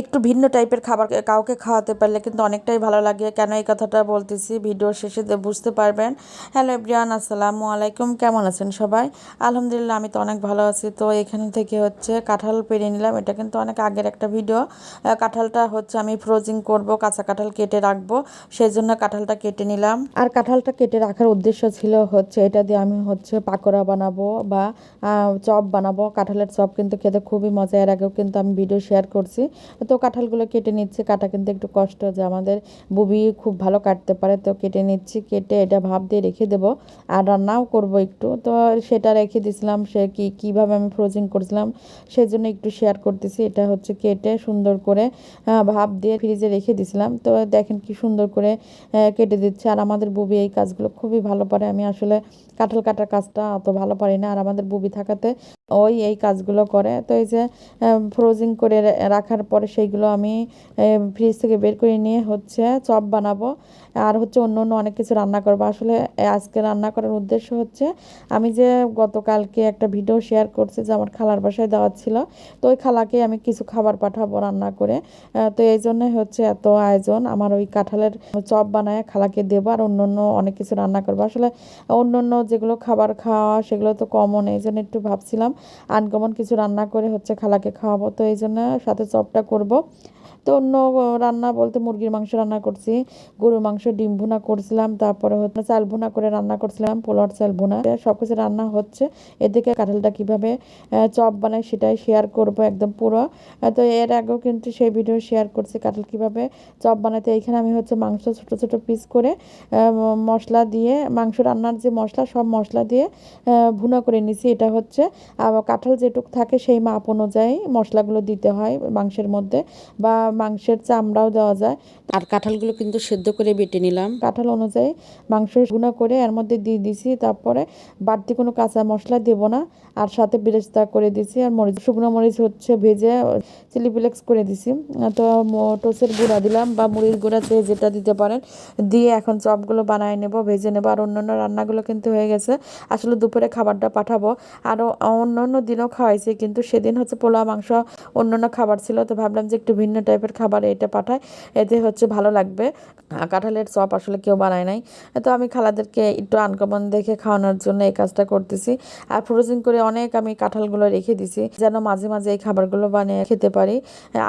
একটু ভিন্ন টাইপের খাবার কাউকে খাওয়াতে পারলে কিন্তু অনেকটাই ভালো লাগে। কেন এই কথাটা বলতেছি ভিডিওর শেষে বুঝতে পারবেন। হ্যালো এভরিওয়ান, আসসালামু আলাইকুম। কেমন আছেন সবাই? আলহামদুলিল্লাহ, আমি তো অনেক ভালো আছি। তো এখান থেকে হচ্ছে কাঁঠাল পেড়ে নিলাম। এটা কিন্তু অনেক আগের একটা ভিডিও। কাঁঠালটা হচ্ছে আমি ফ্রোজিং করব, কাঁচা কাঁঠাল কেটে রাখবো, সেই জন্য কাঁঠালটা কেটে নিলাম। আর কাঁঠালটা কেটে রাখার উদ্দেশ্য ছিল হচ্ছে এটা দিয়ে আমি হচ্ছে পাকোড়া বানাবো বা চপ বানাবো। কাঁঠালের চপ কিন্তু খেতে খুবই মজা। এর আগেও কিন্তু আমি ভিডিও শেয়ার করছি। তো কাঁঠালগুলো কেটে নিচ্ছে। কাটা কিন্তু একটু কষ্ট, যে আমাদের বুবি খুব ভালো কাটতে পারে। তো কেটে নিচ্ছি, কেটে এটা ভাপ দিয়ে রেখে দেবো আর রান্নাও করব একটু। তো সেটা রেখে দিছিলাম, সে কীভাবে আমি ফ্রোজিং করছিলাম সেই জন্য একটু শেয়ার করতেছি। এটা হচ্ছে কেটে সুন্দর করে ভাপ দিয়ে ফ্রিজে রেখে দিছিলাম। তো দেখেন কি সুন্দর করে কেটে দিচ্ছে। আর আমাদের বুবি এই কাজগুলো খুবই ভালো পারে। আমি আসলে কাঁঠাল কাটার কাজটা অত ভালো পারি না, আর আমাদের বুবি থাকাতে ওই এই কাজগুলো করে। তো এই যে ফ্রোজিং করে রাখার পরে সেইগুলো আমি ফ্রিজ থেকে বের করে নিয়ে হচ্ছে চপ বানাবো আর হচ্ছে অন্য অন্য অনেক কিছু রান্না করবো। আসলে আজকে রান্না করার উদ্দেশ্য হচ্ছে আমি যে গতকালকে একটা ভিডিও শেয়ার করছি যে আমার খালার বাসায় দাওয়াত ছিল, তো ওই খালাকে আমি কিছু খাবার পাঠাবো রান্না করে। তো এই জন্যই হচ্ছে এত আয়োজন। আমার ওই কাঁঠালের চপ বানায় খালাকে দেবো আর অন্য অন্য অনেক কিছু রান্না করবো। আসলে অন্য অন্য যেগুলো খাবার খাওয়া সেগুলো তো কমন, এই জন্য একটু ভাবছিলাম আনকমন কিছু রান্না করে হচ্ছে খালাকে খাওয়াবো। তো এই জন্য সাথে চপটা করব। তো অন্য রান্না বলতে মুরগির মাংস রান্না করছি, গরুর মাংস, ডিম ভুনা করছিলাম, তারপরে হচ্ছে চাল ভুনা করে রান্না করছিলাম, পোলার চাল ভুনা। সব কিছু রান্না হচ্ছে। এদিকে কাঁঠালটা কিভাবে চপ বানায় সেটাই শেয়ার করব একদম পুরো। তো এর আগেও কিন্তু সেই ভিডিও শেয়ার করছি কাঁঠাল কিভাবে চপ বানাতে। এইখানে আমি হচ্ছে মাংস ছোট ছোট পিস করে মশলা দিয়ে, মাংস রান্নার যে মশলা সব মশলা দিয়ে ভুনা করে নিছি। এটা হচ্ছে কাঁঠাল যেটুক থাকে সেই মাপ অনুযায়ী মশলাগুলো দিতে হয় মাংসের মধ্যে, বা মাংসের চামড়াও দেওয়া যায়। আর কাঁঠালগুলো কিন্তু সেদ্ধ করে বেটে নিলাম। কাঁঠাল অনুযায়ী মাংস গুঁড়া করে এর মধ্যে দিয়ে দিছি। তারপরে বাড়তি কোনো কাঁচা মশলা দেব না, আর সাথে বেরেস্তা করে দিছি। আর মরিচ, শুকনো মরিচ হচ্ছে ভেজে চিলি ফ্লেক্স করে দিছি। তো টোসের গুঁড়া দিলাম বা মুড়ির গুঁড়া যেটা দিতে পারেন, দিয়ে এখন চপগুলো বানায় নেব, ভেজে নেব। আর অন্যান্য রান্নাগুলো কিন্তু হয়ে গেছে। আসলে দুপুরে খাবারটা পাঠাবো। আরও অন্য অন্য দিনও খাওয়াইছি, কিন্তু সেদিন হচ্ছে পোলাও মাংস অন্যান্য খাবার ছিল। তো ভাবলাম যে একটু ভিন্ন টাইপের খাবার এটা পাঠায়, এতে হচ্ছে ভালো লাগবে। কাঁঠালের চপ আসলে কেউ বানায় নাই। তো আমি খালাদেরকে একটু আনকমন দেখে খাওয়ানোর জন্য এই কাজটা করতেছি। আর ফ্রোজিং করে অনেক আমি কাঁঠালগুলো রেখে দিছি, যেন মাঝে মাঝে এই খাবারগুলো বানিয়ে খেতে পারি।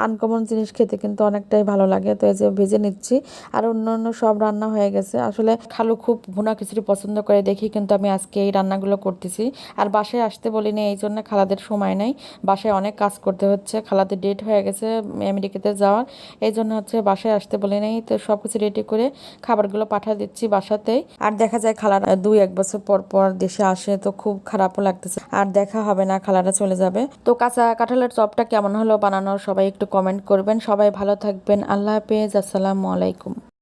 আনকমন জিনিস খেতে কিন্তু অনেকটাই ভালো লাগে। তো এই যে ভেজে নিচ্ছি। আর অন্য অন্য সব রান্না হয়ে গেছে। আসলে খালু খুব ভুনা খিচুড়ি পছন্দ করে দেখি কিন্তু আমি আজকে এই রান্নাগুলো করতেছি। আর বাসায় আসতে বলিনি, এই জন্য খালাদের সময় নেই, বাসায় অনেক কাজ করতে হচ্ছে। খালাদের ডেট হয়ে গেছে আমেরিকাতে যাওয়ার, এই জন্য হচ্ছে বাসায় আসতে বলি নেই। তো সব কিছু রেডি করে খাবারগুলো পাঠা দিচ্ছি বাসাতেই। আর দেখা যায় খালারা 2-1 বছর পর পর দেশে আসে, তো খুব খারাপও লাগতেছে। আর দেখা হবে না, খালারা চলে যাবে। তো কাঁচা কাঁঠালের চপটা কেমন হলো বানানো সবাই একটু কমেন্ট করবেন। সবাই ভালো থাকবেন। আল্লাহ হাফেজ, আসসালামু আলাইকুম।